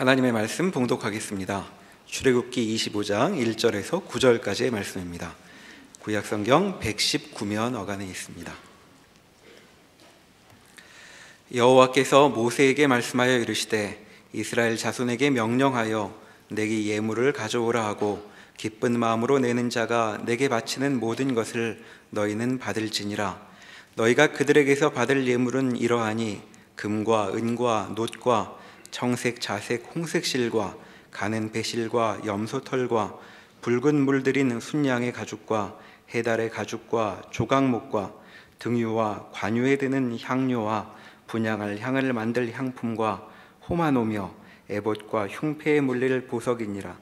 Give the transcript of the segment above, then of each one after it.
하나님의 말씀 봉독하겠습니다. 출애굽기 25장 1절에서 9절까지의 말씀입니다. 구약성경 119면 어간에 있습니다. 여호와께서 모세에게 말씀하여 이르시되 이스라엘 자손에게 명령하여 내게 예물을 가져오라 하고 기쁜 마음으로 내는 자가 내게 바치는 모든 것을 너희는 받을지니라. 너희가 그들에게서 받을 예물은 이러하니 금과 은과 놋과 청색, 자색, 홍색 실과 가는 배실과 염소털과 붉은 물들인 순양의 가죽과 해달의 가죽과 조각목과 등유와 관유에 드는 향료와 분향할 향을 만들 향품과 호마노며 에봇과 흉패에 물릴 보석이니라.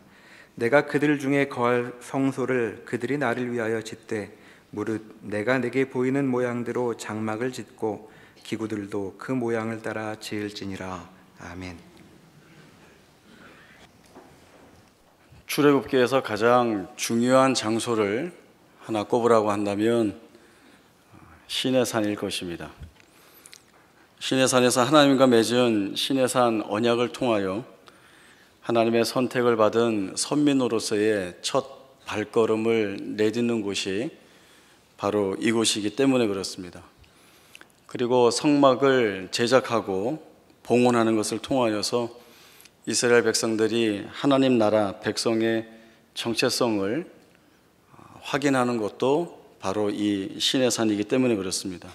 내가 그들 중에 거할 성소를 그들이 나를 위하여 짓되 무릇 내가 내게 보이는 모양대로 장막을 짓고 기구들도 그 모양을 따라 지을지니라. 아멘. 출애굽기에서 가장 중요한 장소를 하나 꼽으라고 한다면 시내산일 것입니다. 시내산에서 하나님과 맺은 시내산 언약을 통하여 하나님의 선택을 받은 선민으로서의 첫 발걸음을 내딛는 곳이 바로 이곳이기 때문에 그렇습니다. 그리고 성막을 제작하고 봉헌하는 것을 통하여서 이스라엘 백성들이 하나님 나라 백성의 정체성을 확인하는 것도 바로 이 시내산이기 때문에 그렇습니다.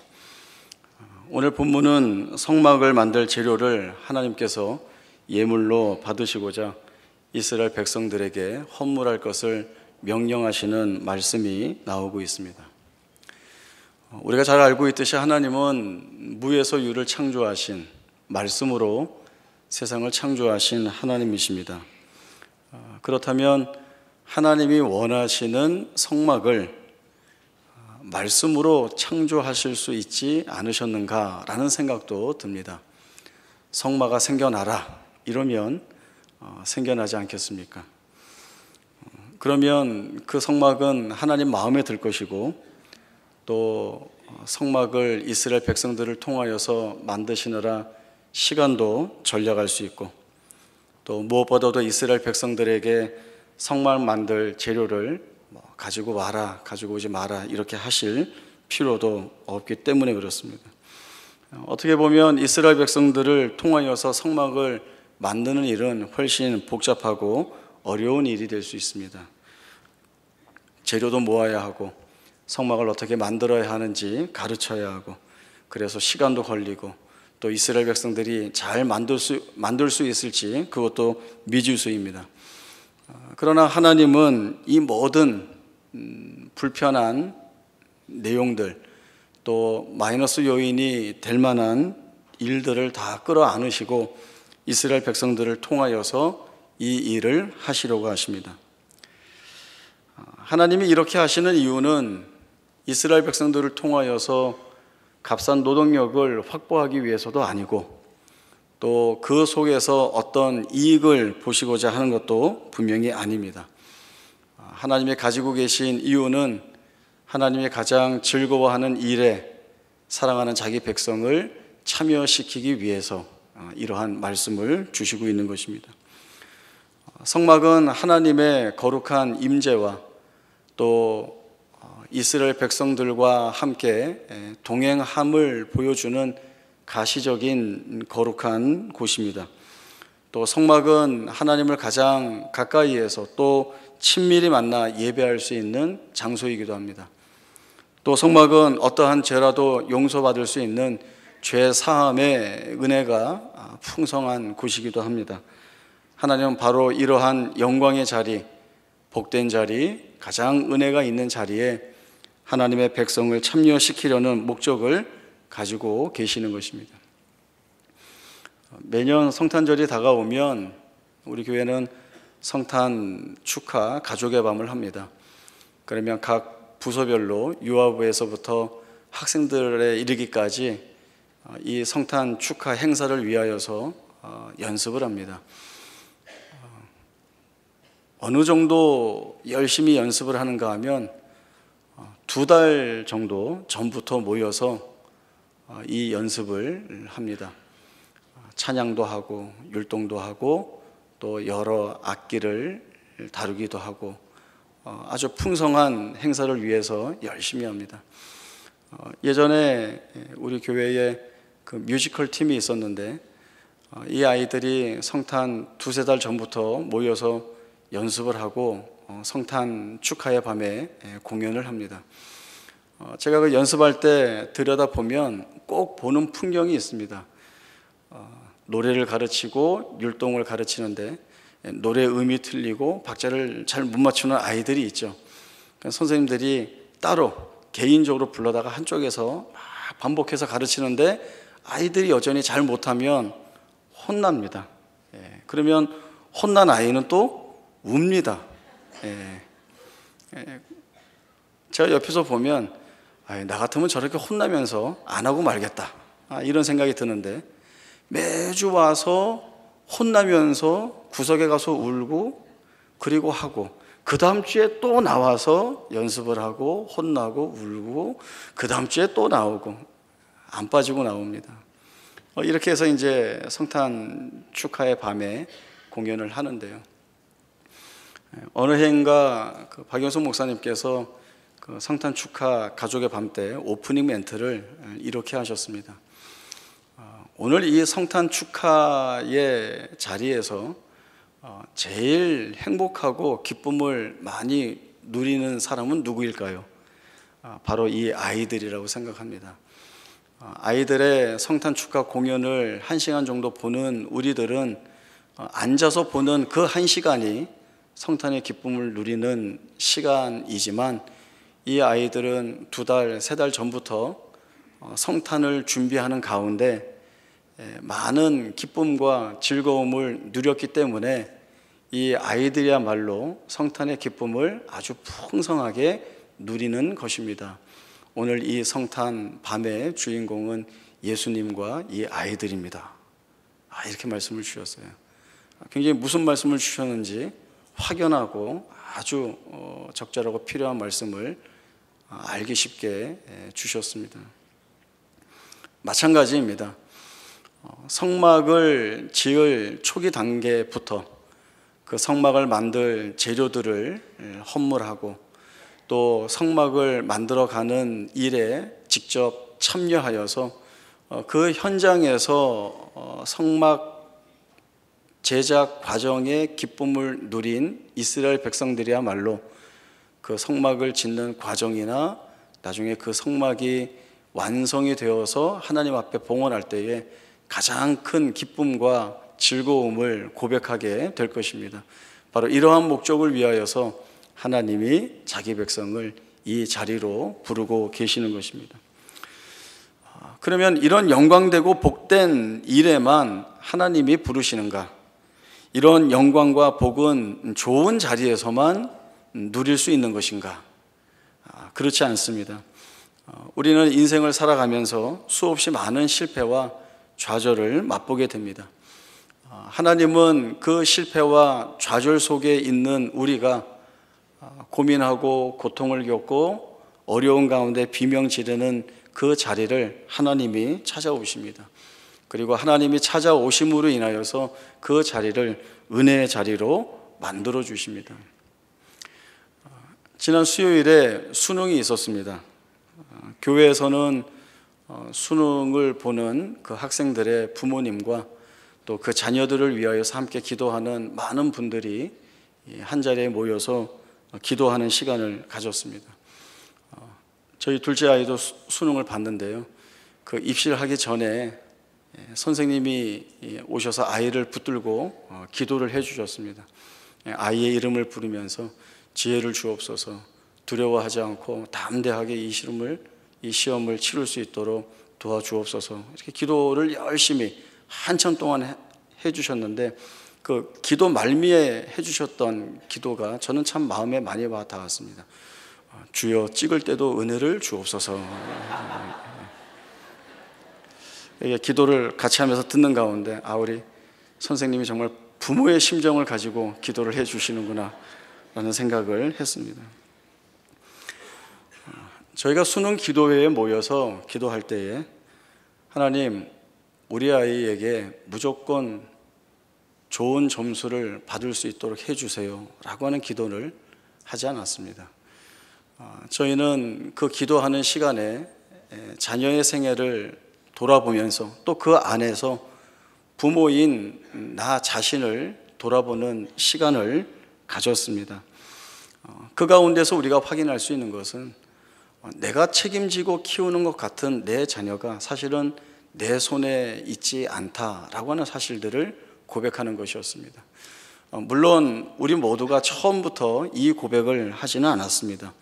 오늘 본문은 성막을 만들 재료를 하나님께서 예물로 받으시고자 이스라엘 백성들에게 헌물할 것을 명령하시는 말씀이 나오고 있습니다. 우리가 잘 알고 있듯이 하나님은 무에서 유를 창조하신 말씀으로 세상을 창조하신 하나님이십니다. 그렇다면 하나님이 원하시는 성막을 말씀으로 창조하실 수 있지 않으셨는가라는 생각도 듭니다. 성막아 생겨나라 이러면 생겨나지 않겠습니까? 그러면 그 성막은 하나님 마음에 들 것이고 또 성막을 이스라엘 백성들을 통하여서 만드시느라 시간도 절약할 수 있고 또 무엇보다도 이스라엘 백성들에게 성막 만들 재료를 가지고 와라, 가지고 오지 마라 이렇게 하실 필요도 없기 때문에 그렇습니다. 어떻게 보면 이스라엘 백성들을 통하여서 성막을 만드는 일은 훨씬 복잡하고 어려운 일이 될 수 있습니다. 재료도 모아야 하고 성막을 어떻게 만들어야 하는지 가르쳐야 하고 그래서 시간도 걸리고 또 이스라엘 백성들이 잘 만들 수 있을지 그것도 미지수입니다. 그러나 하나님은 이 모든 불편한 내용들 또 마이너스 요인이 될 만한 일들을 다 끌어안으시고 이스라엘 백성들을 통하여서 이 일을 하시려고 하십니다. 하나님이 이렇게 하시는 이유는 이스라엘 백성들을 통하여서 값싼 노동력을 확보하기 위해서도 아니고 또 그 속에서 어떤 이익을 보시고자 하는 것도 분명히 아닙니다. 하나님이 가지고 계신 이유는 하나님이 가장 즐거워하는 일에 사랑하는 자기 백성을 참여시키기 위해서 이러한 말씀을 주시고 있는 것입니다. 성막은 하나님의 거룩한 임재와 또 이스라엘 백성들과 함께 동행함을 보여주는 가시적인 거룩한 곳입니다. 또 성막은 하나님을 가장 가까이에서 또 친밀히 만나 예배할 수 있는 장소이기도 합니다. 또 성막은 어떠한 죄라도 용서받을 수 있는 죄 사함의 은혜가 풍성한 곳이기도 합니다. 하나님은 바로 이러한 영광의 자리, 복된 자리, 가장 은혜가 있는 자리에 하나님의 백성을 참여시키려는 목적을 가지고 계시는 것입니다. 매년 성탄절이 다가오면 우리 교회는 성탄 축하 가족의 밤을 합니다. 그러면 각 부서별로 유아부에서부터 학생들에 이르기까지 이 성탄 축하 행사를 위하여서 연습을 합니다. 어느 정도 열심히 연습을 하는가 하면 2달 정도 전부터 모여서 이 연습을 합니다. 찬양도 하고 율동도 하고 또 여러 악기를 다루기도 하고 아주 풍성한 행사를 위해서 열심히 합니다. 예전에 우리 교회에 그 뮤지컬 팀이 있었는데 이 아이들이 성탄 두세 달 전부터 모여서 연습을 하고 성탄 축하의 밤에 공연을 합니다. 제가 그 연습할 때 들여다보면 꼭 보는 풍경이 있습니다. 노래를 가르치고 율동을 가르치는데 노래 음이 틀리고 박자를 잘 못 맞추는 아이들이 있죠. 선생님들이 따로 개인적으로 불러다가 한쪽에서 막 반복해서 가르치는데 아이들이 여전히 잘 못하면 혼납니다. 그러면 혼난 아이는 또 웁니다. 제가 옆에서 보면 나 같으면 저렇게 혼나면서 안 하고 말겠다, 이런 생각이 드는데 매주 와서 혼나면서 구석에 가서 울고 그리고 하고 그 다음 주에 또 나와서 연습을 하고 혼나고 울고 그 다음 주에 또 나오고 안 빠지고 나옵니다. 이렇게 해서 이제 성탄 축하의 밤에 공연을 하는데요. 어느 해인가 그 박영선 목사님께서 그 성탄 축하 가족의 밤 때 오프닝 멘트를 이렇게 하셨습니다. 오늘 이 성탄 축하의 자리에서 제일 행복하고 기쁨을 많이 누리는 사람은 누구일까요? 바로 이 아이들이라고 생각합니다. 아이들의 성탄 축하 공연을 1시간 정도 보는 우리들은 앉아서 보는 그 1시간이 성탄의 기쁨을 누리는 시간이지만 이 아이들은 2달, 3달 전부터 성탄을 준비하는 가운데 많은 기쁨과 즐거움을 누렸기 때문에 이 아이들이야말로 성탄의 기쁨을 아주 풍성하게 누리는 것입니다. 오늘 이 성탄 밤의 주인공은 예수님과 이 아이들입니다. 이렇게 말씀을 주셨어요. 굉장히 무슨 말씀을 주셨는지 확연하고 아주 적절하고 필요한 말씀을 알기 쉽게 주셨습니다. 마찬가지입니다. 성막을 지을 초기 단계부터 그 성막을 만들 재료들을 헌물하고 또 성막을 만들어가는 일에 직접 참여하여서 그 현장에서 성막 제작 과정의 기쁨을 누린 이스라엘 백성들이야말로 그 성막을 짓는 과정이나 나중에 그 성막이 완성이 되어서 하나님 앞에 봉헌할 때에 가장 큰 기쁨과 즐거움을 고백하게 될 것입니다. 바로 이러한 목적을 위하여서 하나님이 자기 백성을 이 자리로 부르고 계시는 것입니다. 그러면 이런 영광되고 복된 일에만 하나님이 부르시는가? 이런 영광과 복은 좋은 자리에서만 누릴 수 있는 것인가? 그렇지 않습니다. 우리는 인생을 살아가면서 수없이 많은 실패와 좌절을 맛보게 됩니다. 하나님은 그 실패와 좌절 속에 있는 우리가 고민하고 고통을 겪고 어려운 가운데 비명 지르는 그 자리를 하나님이 찾아오십니다. 그리고 하나님이 찾아오심으로 인하여서 그 자리를 은혜의 자리로 만들어 주십니다. 지난 수요일에 수능이 있었습니다. 교회에서는 수능을 보는 그 학생들의 부모님과 또 그 자녀들을 위하여서 함께 기도하는 많은 분들이 한 자리에 모여서 기도하는 시간을 가졌습니다. 저희 둘째 아이도 수능을 봤는데요. 그 입시하기 전에 선생님이 오셔서 아이를 붙들고 기도를 해 주셨습니다. 아이의 이름을 부르면서 지혜를 주옵소서, 두려워하지 않고 담대하게 이 시험을 치를 수 있도록 도와주옵소서, 이렇게 기도를 열심히 한참 동안 해 주셨는데 그 기도 말미에 해 주셨던 기도가 저는 참 마음에 많이 와 닿았습니다. 주여 찍을 때도 은혜를 주옵소서. 기도를 같이 하면서 듣는 가운데 우리 선생님이 정말 부모의 심정을 가지고 기도를 해 주시는구나 라는 생각을 했습니다. 저희가 수능 기도회에 모여서 기도할 때에 하나님, 우리 아이에게 무조건 좋은 점수를 받을 수 있도록 해주세요 라고 하는 기도를 하지 않았습니다. 저희는 그 기도하는 시간에 자녀의 생애를 돌아보면서 또 그 안에서 부모인 나 자신을 돌아보는 시간을 가졌습니다. 그 가운데서 우리가 확인할 수 있는 것은 내가 책임지고 키우는 것 같은 내 자녀가 사실은 내 손에 있지 않다라고 하는 사실들을 고백하는 것이었습니다. 물론 우리 모두가 처음부터 이 고백을 하지는 않았습니다.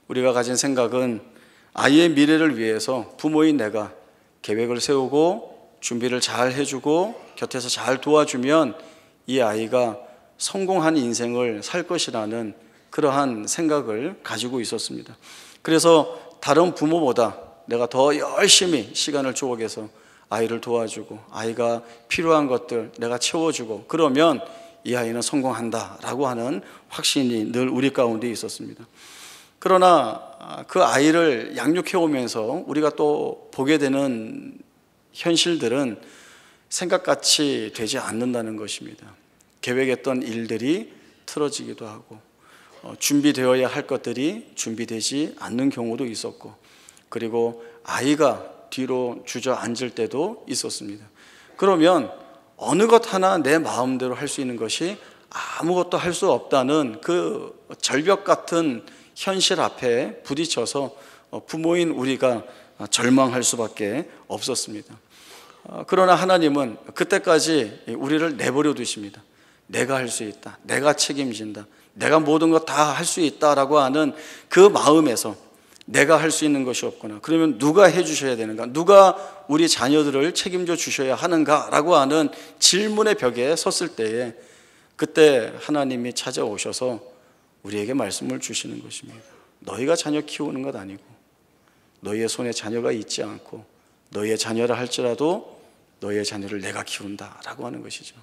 우리가 가진 생각은 아이의 미래를 위해서 부모인 내가 계획을 세우고 준비를 잘 해주고 곁에서 잘 도와주면 이 아이가 성공한 인생을 살 것이라는 그러한 생각을 가지고 있었습니다. 그래서 다른 부모보다 내가 더 열심히 시간을 쪼개서 아이를 도와주고 아이가 필요한 것들 내가 채워주고 그러면 이 아이는 성공한다라고 하는 확신이 늘 우리 가운데 있었습니다. 그러나 그 아이를 양육해 오면서 우리가 또 보게 되는 현실들은 생각같이 되지 않는다는 것입니다. 계획했던 일들이 틀어지기도 하고 준비되어야 할 것들이 준비되지 않는 경우도 있었고 그리고 아이가 뒤로 주저앉을 때도 있었습니다. 그러면 어느 것 하나 내 마음대로 할 수 있는 것이 아무것도 할 수 없다는 그 절벽 같은 현실 앞에 부딪혀서 부모인 우리가 절망할 수밖에 없었습니다. 그러나 하나님은 그때까지 우리를 내버려 두십니다. 내가 할 수 있다. 내가 책임진다. 내가 모든 것 다 할 수 있다라고 하는 그 마음에서 내가 할 수 있는 것이 없구나. 그러면 누가 해주셔야 되는가? 누가 우리 자녀들을 책임져 주셔야 하는가라고 하는 질문의 벽에 섰을 때에 그때 하나님이 찾아오셔서 우리에게 말씀을 주시는 것입니다. 너희가 자녀 키우는 것 아니고 너희의 손에 자녀가 있지 않고 너희의 자녀라 할지라도 너희의 자녀를 내가 키운다라고 하는 것이죠.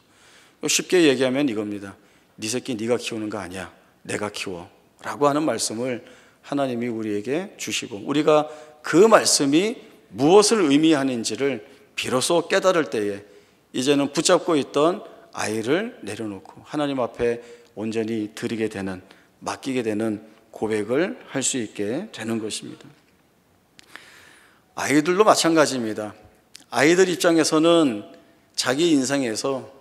쉽게 얘기하면 이겁니다. 네 새끼 네가 키우는 거 아니야. 내가 키워 라고 하는 말씀을 하나님이 우리에게 주시고 우리가 그 말씀이 무엇을 의미하는지를 비로소 깨달을 때에 이제는 붙잡고 있던 아이를 내려놓고 하나님 앞에 온전히 드리게 되는 맡기게 되는 고백을 할 수 있게 되는 것입니다. 아이들도 마찬가지입니다. 아이들 입장에서는 자기 인생에서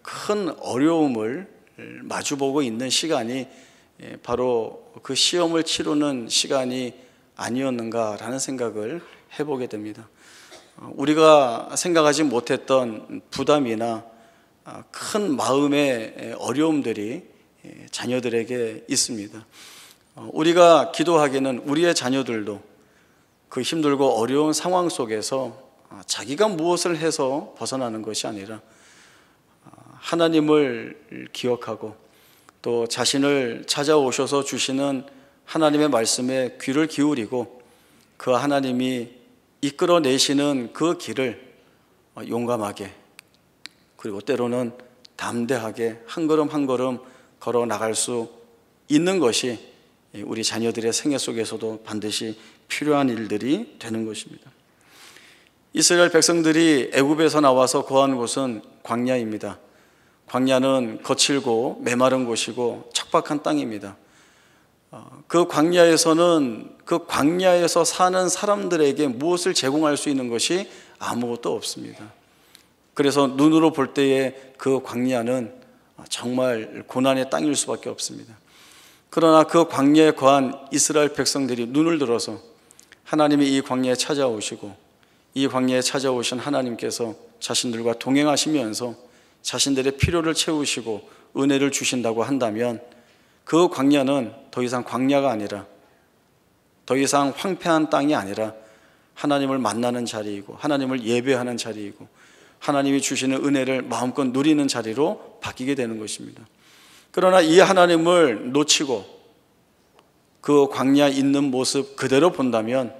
큰 어려움을 마주보고 있는 시간이 바로 그 시험을 치르는 시간이 아니었는가라는 생각을 해보게 됩니다. 우리가 생각하지 못했던 부담이나 큰 마음의 어려움들이 자녀들에게 있습니다. 우리가 기도하기는 우리의 자녀들도 그 힘들고 어려운 상황 속에서 자기가 무엇을 해서 벗어나는 것이 아니라 하나님을 기억하고 또 자신을 찾아오셔서 주시는 하나님의 말씀에 귀를 기울이고 그 하나님이 이끌어내시는 그 길을 용감하게 그리고 때로는 담대하게 한 걸음 한 걸음 걸어 나갈 수 있는 것이 우리 자녀들의 생애 속에서도 반드시 필요한 일들이 되는 것입니다. 이스라엘 백성들이 애굽에서 나와서 거한 곳은 광야입니다. 광야는 거칠고 메마른 곳이고 척박한 땅입니다. 그 광야에서는 그 광야에서 사는 사람들에게 무엇을 제공할 수 있는 것이 아무것도 없습니다. 그래서 눈으로 볼 때에 그 광야는 정말 고난의 땅일 수밖에 없습니다. 그러나 그 광야에 거한 이스라엘 백성들이 눈을 들어서 하나님이 이 광야에 찾아오시고 이 광야에 찾아오신 하나님께서 자신들과 동행하시면서 자신들의 필요를 채우시고 은혜를 주신다고 한다면 그 광야는 더 이상 광야가 아니라 더 이상 황폐한 땅이 아니라 하나님을 만나는 자리이고 하나님을 예배하는 자리이고 하나님이 주시는 은혜를 마음껏 누리는 자리로 바뀌게 되는 것입니다. 그러나 이 하나님을 놓치고 그 광야에 있는 모습 그대로 본다면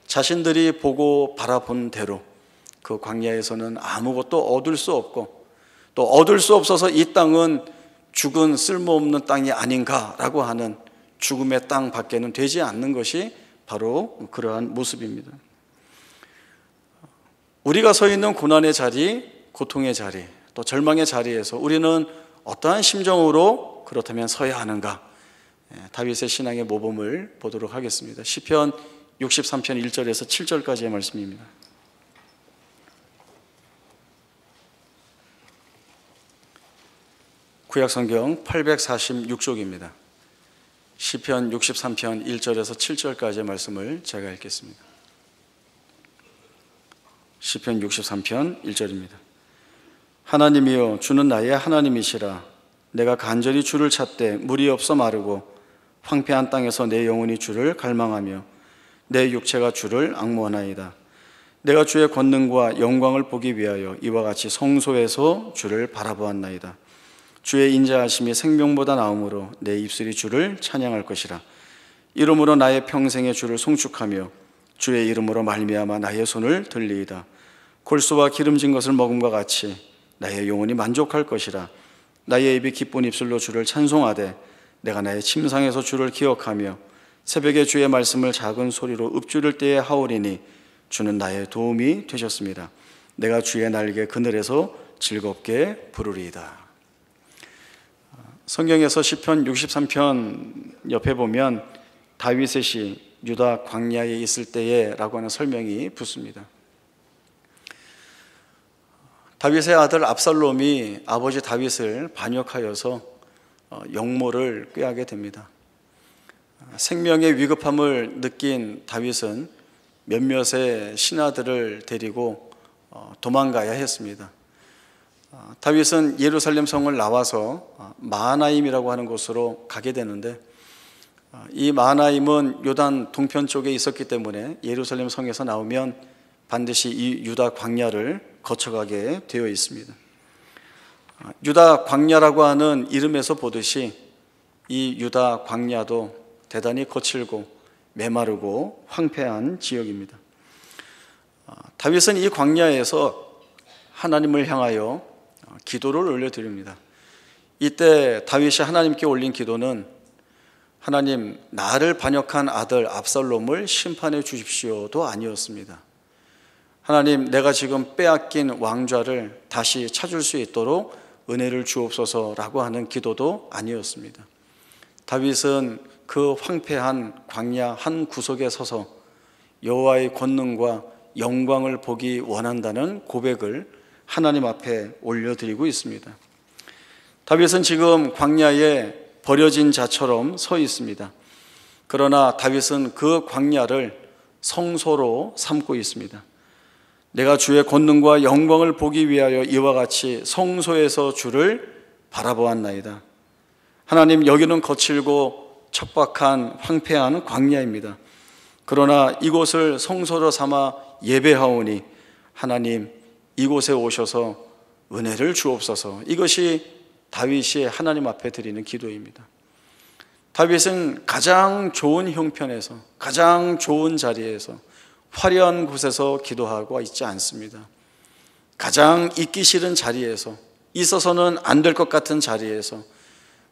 자신들이 보고 바라본 대로 그 광야에서는 아무것도 얻을 수 없고 또 얻을 수 없어서 이 땅은 죽은 쓸모없는 땅이 아닌가라고 하는 죽음의 땅 밖에는 되지 않는 것이 바로 그러한 모습입니다. 우리가 서 있는 고난의 자리, 고통의 자리, 또 또 절망의 자리에서 우리는 어떠한 심정으로 그렇다면 서야 하는가? 다윗의 신앙의 모범을 보도록 하겠습니다. 시편 63편 1절에서 7절까지의 말씀입니다. 구약성경 846쪽입니다. 시편 63편 1절에서 7절까지의 말씀을 제가 읽겠습니다. 시편 63편 1절입니다. 하나님이여, 주는 나의 하나님이시라. 내가 간절히 주를 찾되 물이 없어 마르고 황폐한 땅에서 내 영혼이 주를 갈망하며 내 육체가 주를 앙모하나이다. 내가 주의 권능과 영광을 보기 위하여 이와 같이 성소에서 주를 바라보았나이다. 주의 인자하심이 생명보다 나음으로 내 입술이 주를 찬양할 것이라. 이름으로 나의 평생에 주를 송축하며 주의 이름으로 말미암아 나의 손을 들리이다. 골수와 기름진 것을 먹음과 같이 나의 영혼이 만족할 것이라. 나의 입이 기쁜 입술로 주를 찬송하되 내가 나의 침상에서 주를 기억하며 새벽에 주의 말씀을 작은 소리로 읊조릴 때에 하오리니 주는 나의 도움이 되셨습니다. 내가 주의 날개 그늘에서 즐겁게 부르리이다. 성경에서 시편 63편 옆에 보면 다윗의 시 유다 광야에 있을 때에 라고 하는 설명이 붙습니다. 다윗의 아들 압살롬이 아버지 다윗을 반역하여서 영모를 꾀하게 됩니다. 생명의 위급함을 느낀 다윗은 몇몇의 신하들을 데리고 도망가야 했습니다. 다윗은 예루살렘 성을 나와서 마하나임이라고 하는 곳으로 가게 되는데, 이 마하나임은 요단 동편 쪽에 있었기 때문에 예루살렘 성에서 나오면 반드시 이 유다 광야를 거쳐가게 되어 있습니다. 유다 광야라고 하는 이름에서 보듯이 이 유다 광야도 대단히 거칠고 메마르고 황폐한 지역입니다. 다윗은 이 광야에서 하나님을 향하여 기도를 올려드립니다. 이때 다윗이 하나님께 올린 기도는 하나님, 나를 반역한 아들 압살롬을 심판해 주십시오도 아니었습니다. 하나님, 내가 지금 빼앗긴 왕좌를 다시 찾을 수 있도록 은혜를 주옵소서라고 하는 기도도 아니었습니다. 다윗은 그 황폐한 광야 한 구석에 서서 여호와의 권능과 영광을 보기 원한다는 고백을 하나님 앞에 올려드리고 있습니다. 다윗은 지금 광야에 버려진 자처럼 서 있습니다. 그러나 다윗은 그 광야를 성소로 삼고 있습니다. 내가 주의 권능과 영광을 보기 위하여 이와 같이 성소에서 주를 바라보았나이다. 하나님, 여기는 거칠고 척박한 황폐한 광야입니다. 그러나 이곳을 성소로 삼아 예배하오니 하나님, 이곳에 오셔서 은혜를 주옵소서. 이것이 다윗이 하나님 앞에 드리는 기도입니다. 다윗은 가장 좋은 형편에서, 가장 좋은 자리에서, 화려한 곳에서 기도하고 있지 않습니다. 가장 있기 싫은 자리에서, 있어서는 안 될 것 같은 자리에서,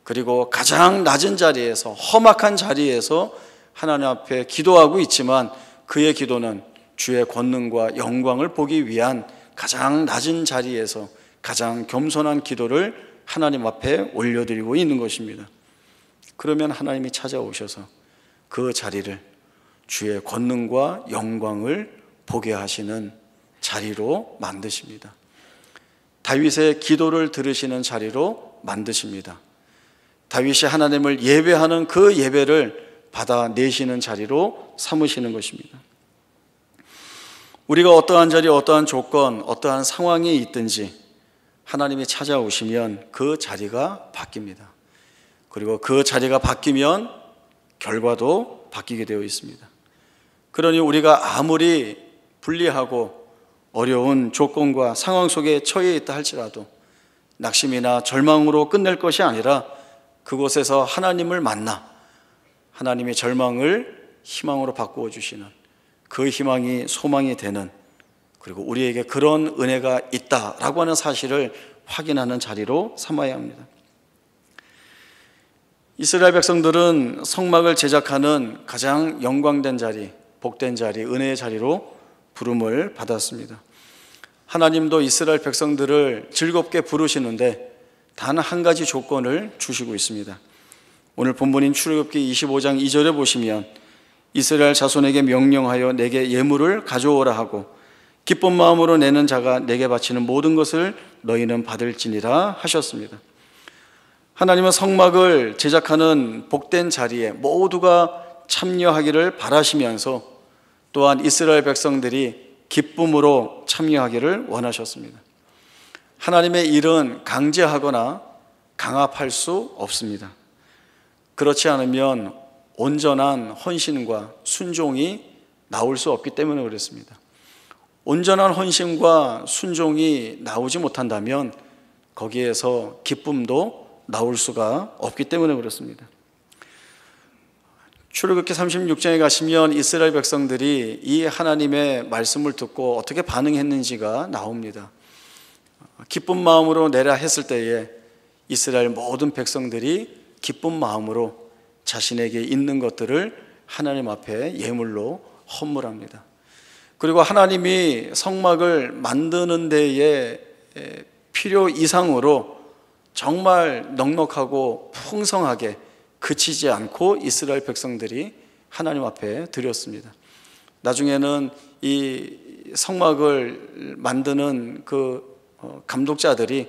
그리고 가장 낮은 자리에서, 험악한 자리에서 하나님 앞에 기도하고 있지만 그의 기도는 주의 권능과 영광을 보기 위한 가장 낮은 자리에서 가장 겸손한 기도를 하나님 앞에 올려드리고 있는 것입니다. 그러면 하나님이 찾아오셔서 그 자리를 주의 권능과 영광을 보게 하시는 자리로 만드십니다. 다윗의 기도를 들으시는 자리로 만드십니다. 다윗이 하나님을 예배하는 그 예배를 받아내시는 자리로 삼으시는 것입니다. 우리가 어떠한 자리, 어떠한 조건, 어떠한 상황이 있든지 하나님이 찾아오시면 그 자리가 바뀝니다. 그리고 그 자리가 바뀌면 결과도 바뀌게 되어 있습니다. 그러니 우리가 아무리 불리하고 어려운 조건과 상황 속에 처해 있다 할지라도 낙심이나 절망으로 끝낼 것이 아니라 그곳에서 하나님을 만나 하나님의 절망을 희망으로 바꾸어 주시는, 그 희망이 소망이 되는, 그리고 우리에게 그런 은혜가 있다라고 하는 사실을 확인하는 자리로 삼아야 합니다. 이스라엘 백성들은 성막을 제작하는 가장 영광된 자리, 복된 자리, 은혜의 자리로 부름을 받았습니다. 하나님도 이스라엘 백성들을 즐겁게 부르시는데 단 한 가지 조건을 주시고 있습니다. 오늘 본문인 출애굽기 25장 2절에 보시면 이스라엘 자손에게 명령하여 내게 예물을 가져오라 하고 기쁜 마음으로 내는 자가 내게 바치는 모든 것을 너희는 받을지니라 하셨습니다. 하나님은 성막을 제작하는 복된 자리에 모두가 참여하기를 바라시면서 또한 이스라엘 백성들이 기쁨으로 참여하기를 원하셨습니다. 하나님의 일은 강제하거나 강압할 수 없습니다. 그렇지 않으면 온전한 헌신과 순종이 나올 수 없기 때문에 그렇습니다. 온전한 헌신과 순종이 나오지 못한다면 거기에서 기쁨도 나올 수가 없기 때문에 그렇습니다. 출애굽기 36장에 가시면 이스라엘 백성들이 이 하나님의 말씀을 듣고 어떻게 반응했는지가 나옵니다. 기쁜 마음으로 내라 했을 때에 이스라엘 모든 백성들이 기쁜 마음으로 자신에게 있는 것들을 하나님 앞에 예물로 헌물합니다. 그리고 하나님이 성막을 만드는 데에 필요 이상으로 정말 넉넉하고 풍성하게 그치지 않고 이스라엘 백성들이 하나님 앞에 드렸습니다. 나중에는 이 성막을 만드는 그 감독자들이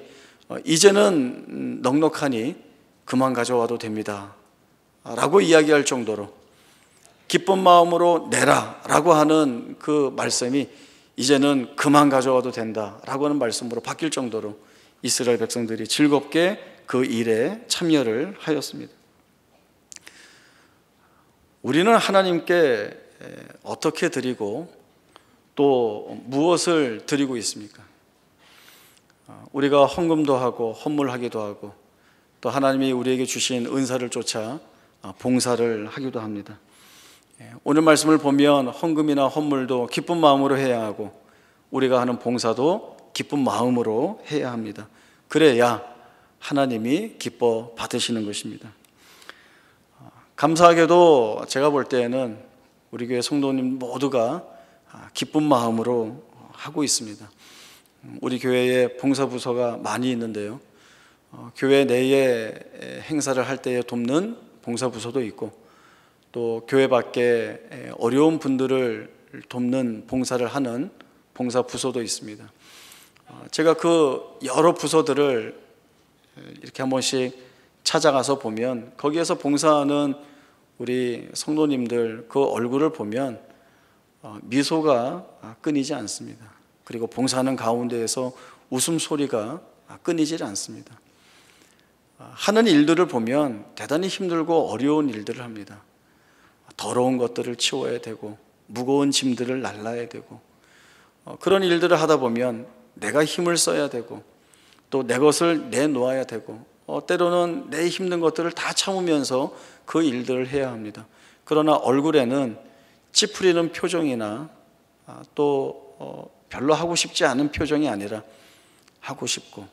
이제는 넉넉하니 그만 가져와도 됩니다 라고 이야기할 정도로 기쁜 마음으로 내라 라고 하는 그 말씀이 이제는 그만 가져와도 된다 라고 하는 말씀으로 바뀔 정도로 이스라엘 백성들이 즐겁게 그 일에 참여를 하였습니다. 우리는 하나님께 어떻게 드리고 또 무엇을 드리고 있습니까? 우리가 헌금도 하고 헌물하기도 하고 또 하나님이 우리에게 주신 은사를 쫓아 봉사를 하기도 합니다. 오늘 말씀을 보면 헌금이나 헌물도 기쁜 마음으로 해야 하고 우리가 하는 봉사도 기쁜 마음으로 해야 합니다. 그래야 하나님이 기뻐 받으시는 것입니다. 감사하게도 제가 볼 때에는 우리 교회 성도님 모두가 기쁜 마음으로 하고 있습니다. 우리 교회에 봉사부서가 많이 있는데요. 교회 내에 행사를 할 때에 돕는 봉사부서도 있고 또 교회 밖에 어려운 분들을 돕는 봉사를 하는 봉사부서도 있습니다. 제가 그 여러 부서들을 이렇게 한 번씩 찾아가서 보면 거기에서 봉사하는 우리 성도님들 그 얼굴을 보면 미소가 끊이지 않습니다. 그리고 봉사하는 가운데에서 웃음소리가 끊이질 않습니다. 하는 일들을 보면 대단히 힘들고 어려운 일들을 합니다. 더러운 것들을 치워야 되고 무거운 짐들을 날라야 되고 그런 일들을 하다 보면 내가 힘을 써야 되고 또 내 것을 내놓아야 되고 때로는 내 힘든 것들을 다 참으면서 그 일들을 해야 합니다. 그러나 얼굴에는 찌푸리는 표정이나 또 별로 하고 싶지 않은 표정이 아니라 하고 싶고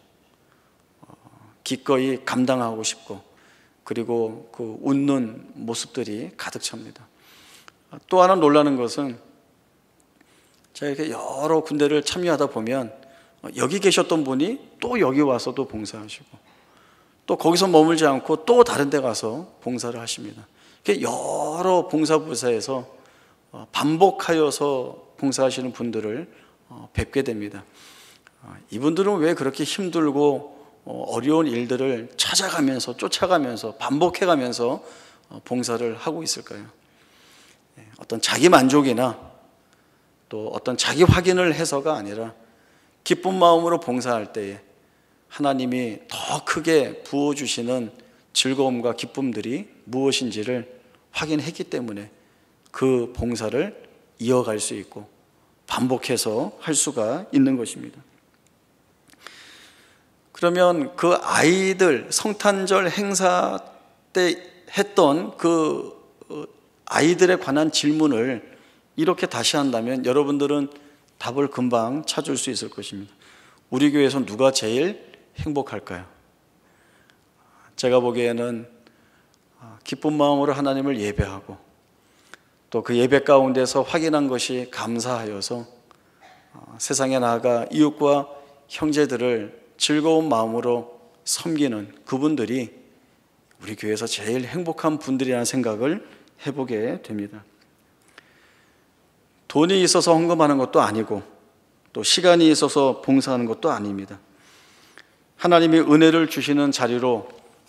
기꺼이 감당하고 싶고 그리고 그 웃는 모습들이 가득 찹니다. 또 하나 놀라는 것은 제가 이렇게 여러 군데를 참여하다 보면 여기 계셨던 분이 또 여기 와서 또 봉사하시고 또 거기서 머물지 않고 또 다른 데 가서 봉사를 하십니다. 이렇게 여러 봉사부서에서 반복하여서 봉사하시는 분들을 뵙게 됩니다. 이분들은 왜 그렇게 힘들고 어려운 일들을 찾아가면서 쫓아가면서 반복해가면서 봉사를 하고 있을까요? 어떤 자기 만족이나 또 어떤 자기 확인을 해서가 아니라 기쁜 마음으로 봉사할 때에 하나님이 더 크게 부어주시는 즐거움과 기쁨들이 무엇인지를 확인했기 때문에 그 봉사를 이어갈 수 있고 반복해서 할 수가 있는 것입니다. 그러면 그 아이들 성탄절 행사 때 했던 그 아이들에 관한 질문을 이렇게 다시 한다면 여러분들은 답을 금방 찾을 수 있을 것입니다. 우리 교회에서 누가 제일 행복할까요? 제가 보기에는 기쁜 마음으로 하나님을 예배하고 또 그 예배 가운데서 확인한 것이 감사하여서 세상에 나아가 이웃과 형제들을 즐거운 마음으로 섬기는 그분들이 우리 교회에서 제일 행복한 분들이라는 생각을 해보게 됩니다. 돈이 있어서 헌금하는 것도 아니고 또 시간이 있어서 봉사하는 것도 아닙니다. 하나님이 은혜를 주시는 자리로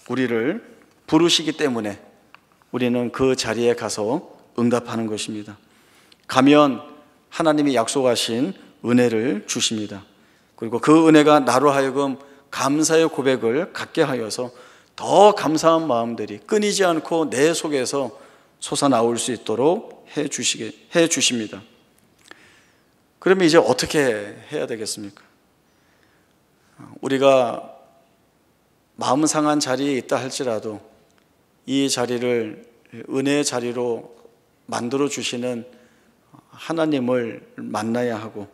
우리를 부르시기 때문에 우리는 그 자리에 가서 응답하는 것입니다. 가면 하나님이 약속하신 은혜를 주십니다. 그리고 그 은혜가 나로 하여금 감사의 고백을 갖게 하여서 더 감사한 마음들이 끊이지 않고 내 속에서 솟아나올 수 있도록 해 주십니다. 그러면 이제 어떻게 해야 되겠습니까? 우리가 마음 상한 자리에 있다 할지라도 이 자리를 은혜의 자리로 만들어 주시는 하나님을 만나야 하고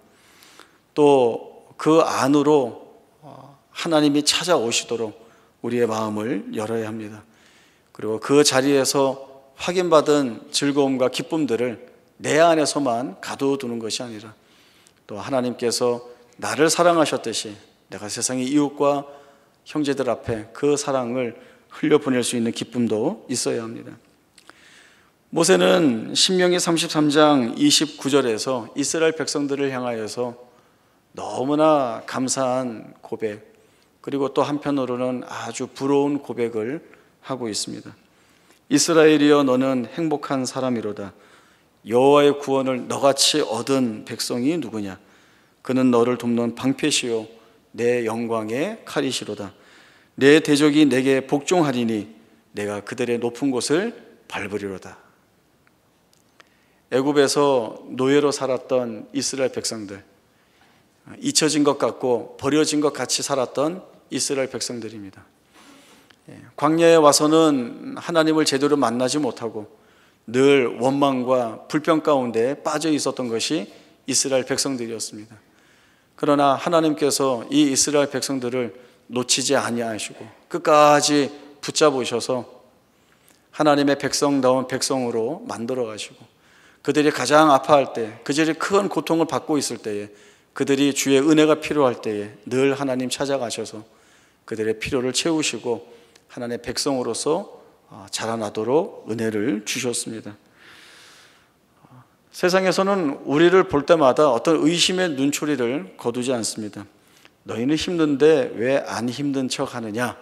또 그 안으로 하나님이 찾아오시도록 우리의 마음을 열어야 합니다. 그리고 그 자리에서 확인받은 즐거움과 기쁨들을 내 안에서만 가둬두는 것이 아니라 또 하나님께서 나를 사랑하셨듯이 내가 세상의 이웃과 형제들 앞에 그 사랑을 흘려보낼 수 있는 기쁨도 있어야 합니다. 모세는 신명기 33장 29절에서 이스라엘 백성들을 향하여서 너무나 감사한 고백, 그리고 또 한편으로는 아주 부러운 고백을 하고 있습니다. 이스라엘이여 너는 행복한 사람이로다. 여호와의 구원을 너같이 얻은 백성이 누구냐? 그는 너를 돕는 방패시요 내 영광의 칼이시로다. 내 대적이 내게 복종하리니 내가 그들의 높은 곳을 밟으리로다. 애굽에서 노예로 살았던 이스라엘 백성들, 잊혀진 것 같고 버려진 것 같이 살았던 이스라엘 백성들입니다. 광야에 와서는 하나님을 제대로 만나지 못하고 늘 원망과 불평 가운데 빠져 있었던 것이 이스라엘 백성들이었습니다. 그러나 하나님께서 이 이스라엘 백성들을 놓치지 아니하시고 끝까지 붙잡으셔서 하나님의 백성다운 백성으로 만들어 가시고 그들이 가장 아파할 때, 그들이 큰 고통을 받고 있을 때에, 그들이 주의 은혜가 필요할 때에 늘 하나님 찾아가셔서 그들의 필요를 채우시고 하나님의 백성으로서 자라나도록 은혜를 주셨습니다. 세상에서는 우리를 볼 때마다 어떤 의심의 눈초리를 거두지 않습니다. 너희는 힘든데 왜 안 힘든 척 하느냐?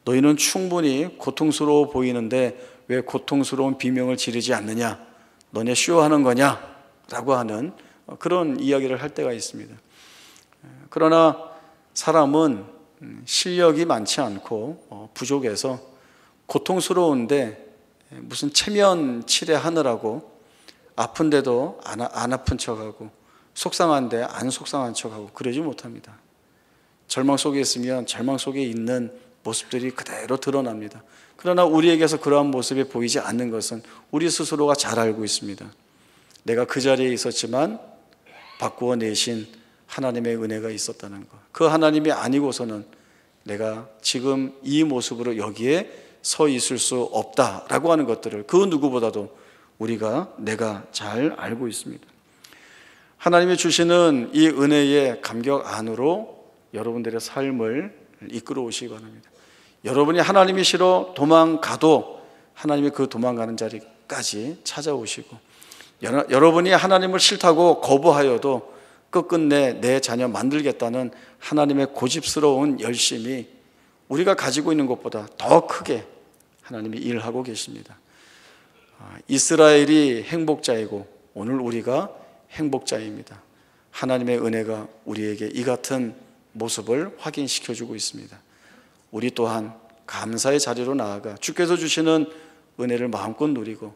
너희는 충분히 고통스러워 보이는데 왜 고통스러운 비명을 지르지 않느냐? 너네 쇼하는 거냐? 라고 하는 그런 이야기를 할 때가 있습니다. 그러나 사람은 실력이 많지 않고 부족해서 고통스러운데 무슨 체면 칠해하느라고 아픈데도 안 아픈 척하고 속상한데 안 속상한 척하고 그러지 못합니다. 절망 속에 있으면 절망 속에 있는 모습들이 그대로 드러납니다. 그러나 우리에게서 그러한 모습이 보이지 않는 것은 우리 스스로가 잘 알고 있습니다. 내가 그 자리에 있었지만 바꾸어 내신 하나님의 은혜가 있었다는 것, 그 하나님이 아니고서는 내가 지금 이 모습으로 여기에 서 있을 수 없다라고 하는 것들을 그 누구보다도 내가 잘 알고 있습니다. 하나님이 주시는 이 은혜의 감격 안으로 여러분들의 삶을 이끌어 오시기 바랍니다. 여러분이 하나님이 싫어 도망가도 하나님이 그 도망가는 자리까지 찾아오시고, 여러분이 하나님을 싫다고 거부하여도 끝끝내 내 자녀 만들겠다는 하나님의 고집스러운 열심이 우리가 가지고 있는 것보다 더 크게 하나님이 일하고 계십니다. 이스라엘이 행복자이고 오늘 우리가 행복자입니다. 하나님의 은혜가 우리에게 이 같은 모습을 확인시켜주고 있습니다. 우리 또한 감사의 자리로 나아가 주께서 주시는 은혜를 마음껏 누리고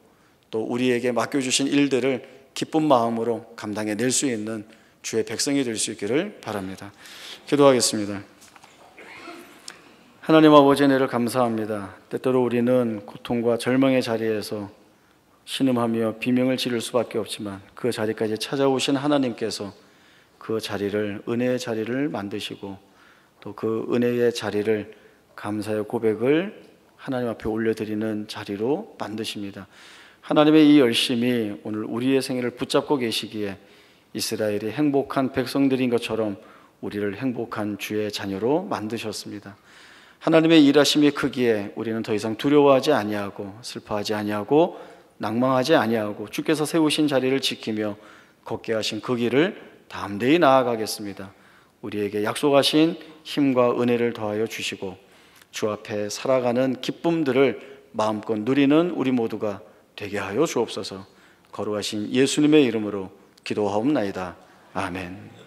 또 우리에게 맡겨주신 일들을 기쁜 마음으로 감당해낼 수 있는 주의 백성이 될 수 있기를 바랍니다. 기도하겠습니다. 하나님 아버지, 은혜를 감사합니다. 때때로 우리는 고통과 절망의 자리에서 신음하며 비명을 지를 수밖에 없지만 그 자리까지 찾아오신 하나님께서 그 자리를, 은혜의 자리를 만드시고 또 그 은혜의 자리를 감사의 고백을 하나님 앞에 올려드리는 자리로 만드십니다. 하나님의 이 열심이 오늘 우리의 생애를 붙잡고 계시기에 이스라엘이 행복한 백성들인 것처럼 우리를 행복한 주의 자녀로 만드셨습니다. 하나님의 일하심이 크기에 우리는 더 이상 두려워하지 아니하고 슬퍼하지 아니하고 낭망하지 아니하고 주께서 세우신 자리를 지키며 걷게 하신 그 길을 담대히 나아가겠습니다. 우리에게 약속하신 힘과 은혜를 더하여 주시고 주 앞에 살아가는 기쁨들을 마음껏 누리는 우리 모두가 되게 하여 주옵소서. 거룩하신 예수님의 이름으로 기도하옵나이다. 아멘.